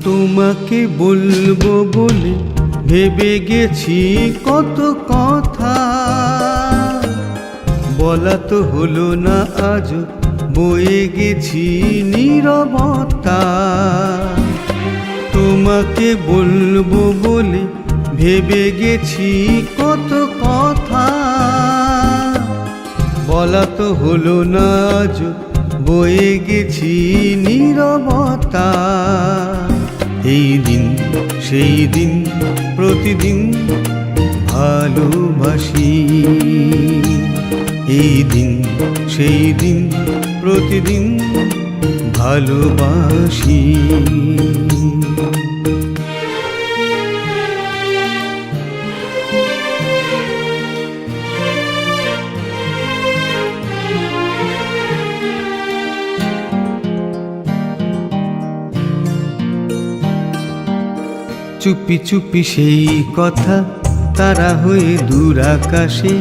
তোমাকে বলবো বলে ভেবে গেছি কত কথা, বলা তো হলো না আজ, বয়ে গেছি নীরবতা। তোমাকে বলবো বলে ভেবে গেছি কত কথা, বলা তো হলো না আজ, বয়ে গেছি নীরবতা। এই দিন সেই দিন প্রতিদিন ভালোবাসি, এই দিন সেই দিন প্রতিদিন ভালোবাসি। চুপি চুপি সেই কথা তারা হয়ে দূর আকাশে,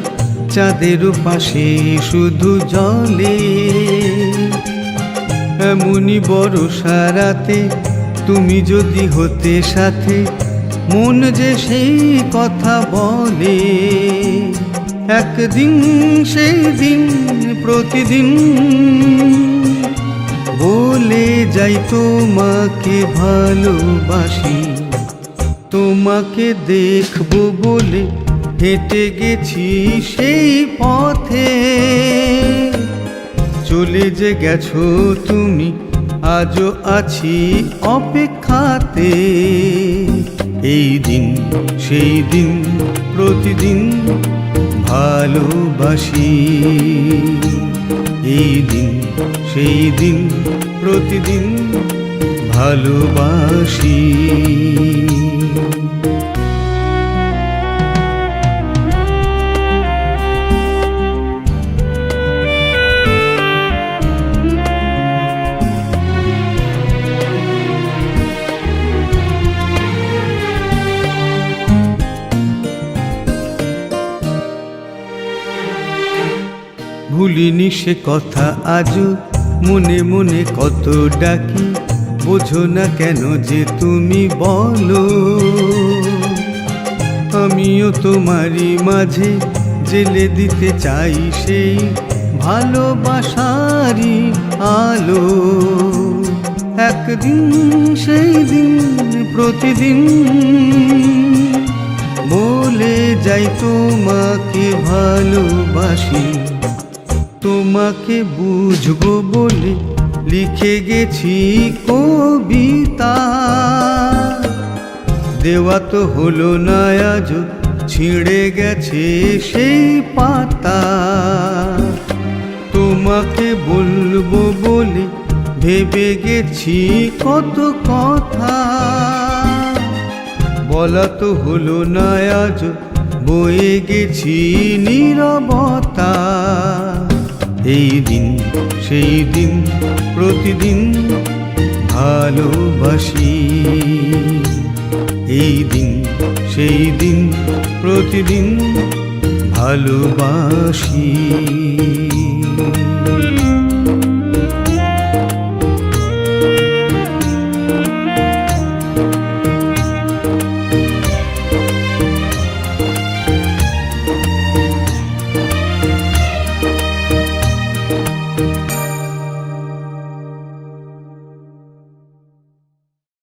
চাঁদের পাশে শুধু জলে। এমনই বর্ষা রাতে তুমি যদি হতে সাথে, মন যে সেই কথা বলে। একদিন সেই দিন প্রতিদিন বলে যাই তোমাকে ভালোবাসি। তোমাকে দেখবো বলে হেঁটে গেছি সেই পথে, চলে যে গেছো তুমি আজও আছি অপেক্ষাতে। এই দিন সেই দিন প্রতিদিন ভালোবাসি, এই দিন সেই দিন প্রতিদিন ভালোবাসি। ভুলিনি সে কথা আজও মনে মনে কত ডাকি, বোঝো না কেন যে তুমি বলো। আমিও তোমারই মাঝে জেলে দিতে চাই সেই ভালোবাসারই আলো। একদিন সেই দিন প্রতিদিন বলে যাই তোমাকে ভালোবাসি। তোমাকে বুঝবো বলে লিখে গেছি কবিতা, দেওয়া তো হলো না আজ, ছিঁড়ে গেছে সেই পাতা। তোমাকে বলবো বলে ভেবে গেছি কত কথা, বলা তো হলো না আজ, বয়ে গেছি নীরবতা। এই দিন সেই দিন প্রতিদিন ভালোবাসি, এই দিন সেই দিন প্রতিদিন ভালোবাসি।